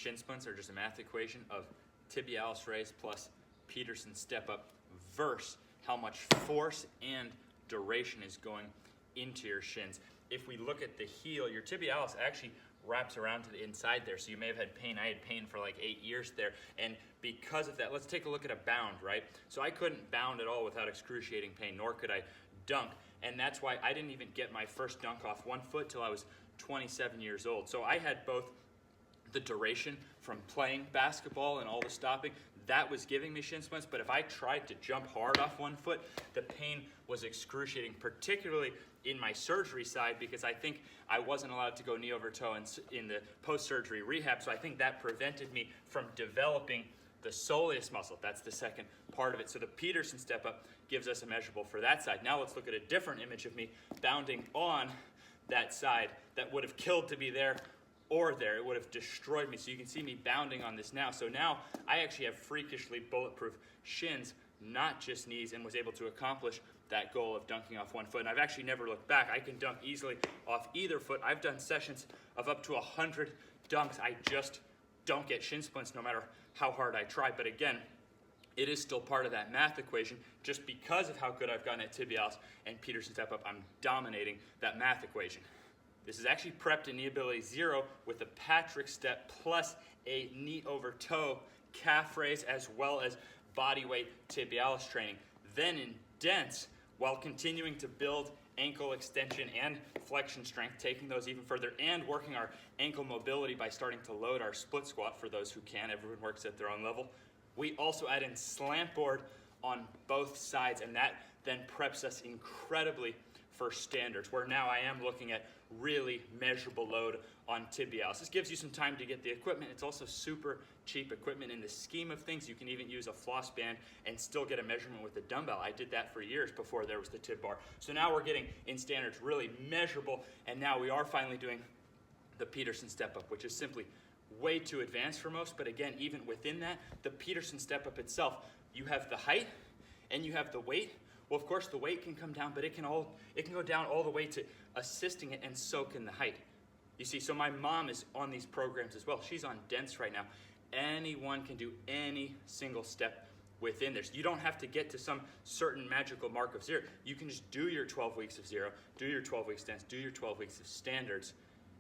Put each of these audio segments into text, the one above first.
shin splints are just a math equation of tibialis raise plus Peterson step up versus how much force and duration is going into your shins. If we look at the heel, your tibialis actually wraps around to the inside there, so you may have had pain. I had pain for like 8 years there, and because of that, let's take a look at a bound, right? So I couldn't bound at all without excruciating pain, nor could I dunk, and that's why I didn't even get my first dunk off one foot till I was 27 years old. So I had both the duration from playing basketball and all the stopping, that was giving me shin splints, but if I tried to jump hard off one foot, the pain was excruciating, particularly in my surgery side, because I think I wasn't allowed to go knee over toe in the post-surgery rehab, so I think that prevented me from developing the soleus muscle. That's the second part of it. So the Peterson step up gives us a measurable for that side. Now let's look at a different image of me bounding on that side that would have killed to be there or there. It would have destroyed me. So you can see me bounding on this now. So now I actually have freakishly bulletproof shins, not just knees, and was able to accomplish that goal of dunking off one foot. And I've actually never looked back. I can dunk easily off either foot. I've done sessions of up to 100 dunks. I just don't get shin splints no matter how hard I try. But again, it is still part of that math equation. Just because of how good I've gotten at tibialis and Peterson step up, I'm dominating that math equation. This is actually prepped in Knee Ability 0 with a Patrick step plus a knee over toe calf raise, as well as body weight tibialis training. Then in dense, while continuing to build ankle extension and flexion strength, taking those even further, and working our ankle mobility by starting to load our split squat for those who can. Everyone works at their own level. We also add in slant board on both sides, and that then preps us incredibly for standards, where now I am looking at really measurable load on tibialis. This gives you some time to get the equipment. It's also super cheap equipment in the scheme of things. You can even use a floss band and still get a measurement with a dumbbell. I did that for years before there was the tib bar. So now we're getting in standards really measurable, and now we are finally doing the Peterson step up, which is simply way too advanced for most. But again, even within that, the Peterson step up itself, you have the height and you have the weight. Well, of course, the weight can come down, but it can go down all the way to assisting it, and so can the height. You see, so my mom is on these programs as well. She's on dense right now. Anyone can do any single step within there. So you don't have to get to some certain magical mark of 0. You can just do your 12 weeks of 0, do your 12 weeks dense, do your 12 weeks of standards,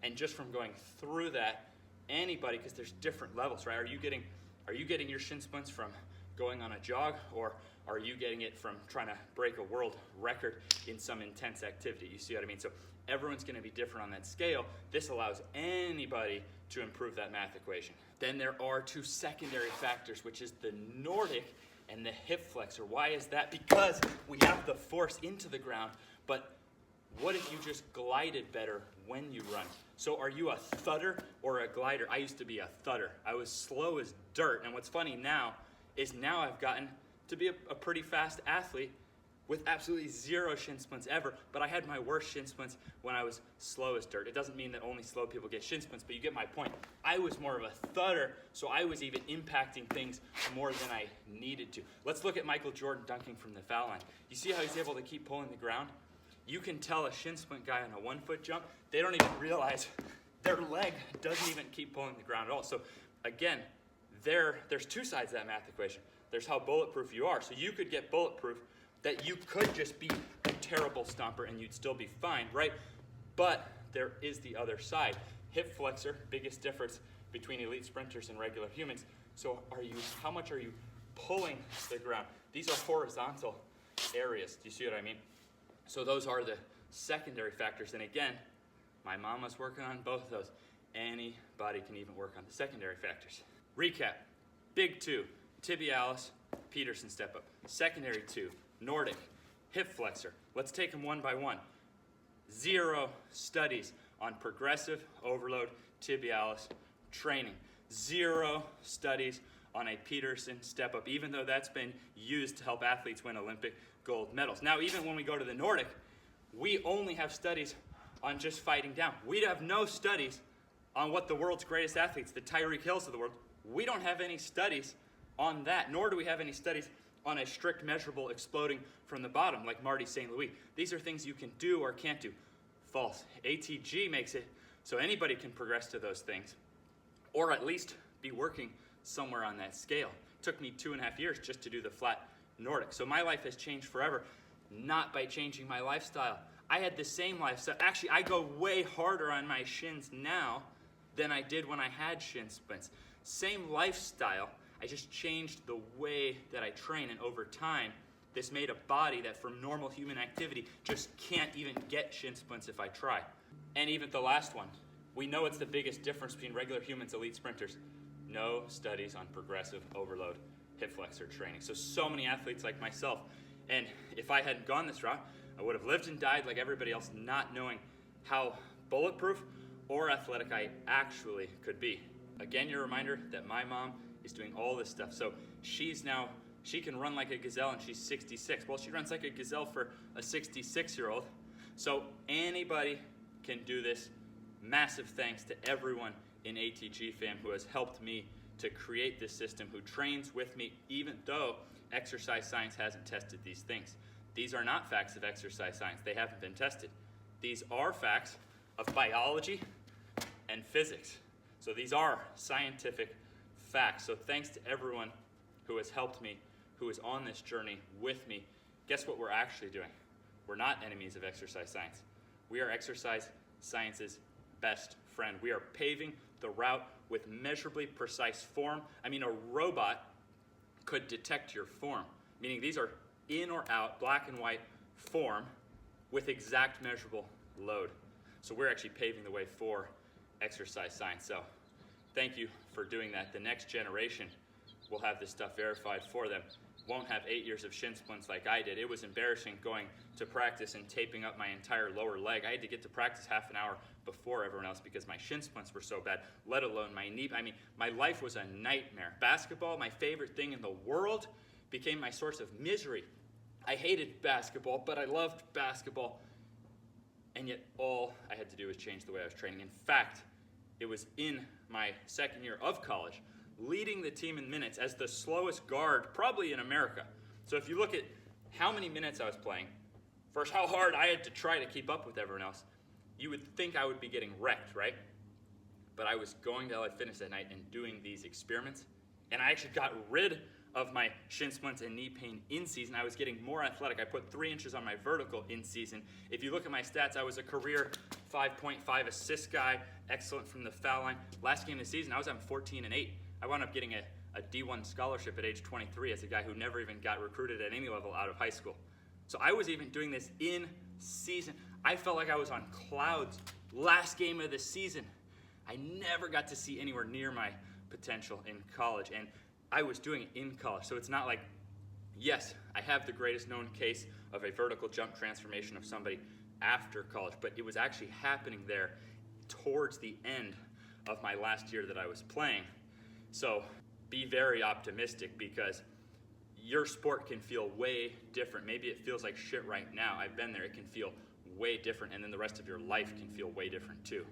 and just from going through that, anybody, because there's different levels, right? Are you getting your shin splints from going on a jog, or are you getting it from trying to break a world record in some intense activity? You see what I mean? So everyone's going to be different on that scale. This allows anybody to improve that math equation. Then there are two secondary factors, which is the Nordic and the hip flexor. Why is that? Because we have the force into the ground, but what if you just glided better when you run? So are you a thudder or a glider? I used to be a thudder. I was slow as dirt, and what's funny now is now I've gotten to be a pretty fast athlete with absolutely 0 shin splints ever, but I had my worst shin splints when I was slow as dirt. It doesn't mean that only slow people get shin splints, but you get my point. I was more of a thudder, so I was even impacting things more than I needed to. Let's look at Michael Jordan dunking from the foul line. You see how he's able to keep pulling the ground? You can tell a shin splint guy on a 1-foot jump, they don't even realize their leg doesn't even keep pulling the ground at all. So again, there's two sides to that math equation. There's how bulletproof you are. So you could get bulletproof that you could just be a terrible stomper and you'd still be fine, right? But there is the other side. Hip flexor, biggest difference between elite sprinters and regular humans. So how much are you pulling the ground? These are horizontal areas. Do you see what I mean? So those are the secondary factors. And again, my mama's working on both of those. Anybody can even work on the secondary factors. Recap, big 2, tibialis, Peterson step up. Secondary 2, Nordic, hip flexor. Let's take them one by one. 0 studies on progressive overload tibialis training. 0 studies on a Peterson step up, even though that's been used to help athletes win Olympic gold medals. Now, even when we go to the Nordic, we only have studies on just fighting down. We have no studies on what the world's greatest athletes, the Tyreek Hills of the world, we don't have any studies on that, nor do we have any studies on a strict measurable exploding from the bottom like Marty St. Louis. These are things you can do or can't do. False. ATG makes it so anybody can progress to those things, or at least be working somewhere on that scale. It took me 2.5 years just to do the flat Nordic. So my life has changed forever, not by changing my lifestyle. I had the same lifestyle. Actually, I go way harder on my shins now than I did when I had shin splints. Same lifestyle, I just changed the way that I train, and over time, this made a body that from normal human activity just can't even get shin splints if I try. And even the last one, we know it's the biggest difference between regular humans, elite sprinters. No studies on progressive overload hip flexor training. So many athletes like myself, and if I hadn't gone this route, I would have lived and died like everybody else, not knowing how bulletproof or athletic I actually could be. Again, your reminder that my mom is doing all this stuff. So she can run like a gazelle and she's 66. Well, she runs like a gazelle for a 66-year-old. So anybody can do this. Massive thanks to everyone in ATG fam who has helped me to create this system, who trains with me, even though exercise science hasn't tested these things. These are not facts of exercise science. They haven't been tested. These are facts of biology and physics. So these are scientific facts. So thanks to everyone who has helped me, who is on this journey with me. Guess what we're actually doing? We're not enemies of exercise science. We are exercise science's best friend. We are paving the route with measurably precise form. I mean, a robot could detect your form, meaning these are in or out, black and white form with exact measurable load. So we're actually paving the way for exercise science. So thank you for doing that. The next generation will have this stuff verified for them. Won't have 8 years of shin splints like I did. It was embarrassing going to practice and taping up my entire lower leg. I had to get to practice half an hour before everyone else because my shin splints were so bad, let alone my knee. I mean, my life was a nightmare. Basketball, my favorite thing in the world, became my source of misery. I hated basketball, but I loved basketball. And yet all I had to do was change the way I was training. In fact, it was in my second year of college, leading the team in minutes as the slowest guard probably in America. So if you look at how many minutes I was playing, versus how hard I had to try to keep up with everyone else, you would think I would be getting wrecked, right? But I was going to LA Fitness that night and doing these experiments, and I actually got rid of my shin splints and knee pain in season. I was getting more athletic. I put 3 inches on my vertical in season. If you look at my stats, I was a career 5.5 assist guy, excellent from the foul line. Last game of the season, I was on 14-8. I wound up getting a D1 scholarship at age 23 as a guy who never even got recruited at any level out of high school. So I was even doing this in season. I felt like I was on clouds. Last game of the season, I never got to see anywhere near my potential in college, and I was doing it in college. So it's not like, yes, I have the greatest known case of a vertical jump transformation of somebody after college, but it was actually happening there towards the end of my last year that I was playing. So be very optimistic, because your sport can feel way different. Maybe it feels like shit right now. I've been there. It can feel way different, and then the rest of your life can feel way different too.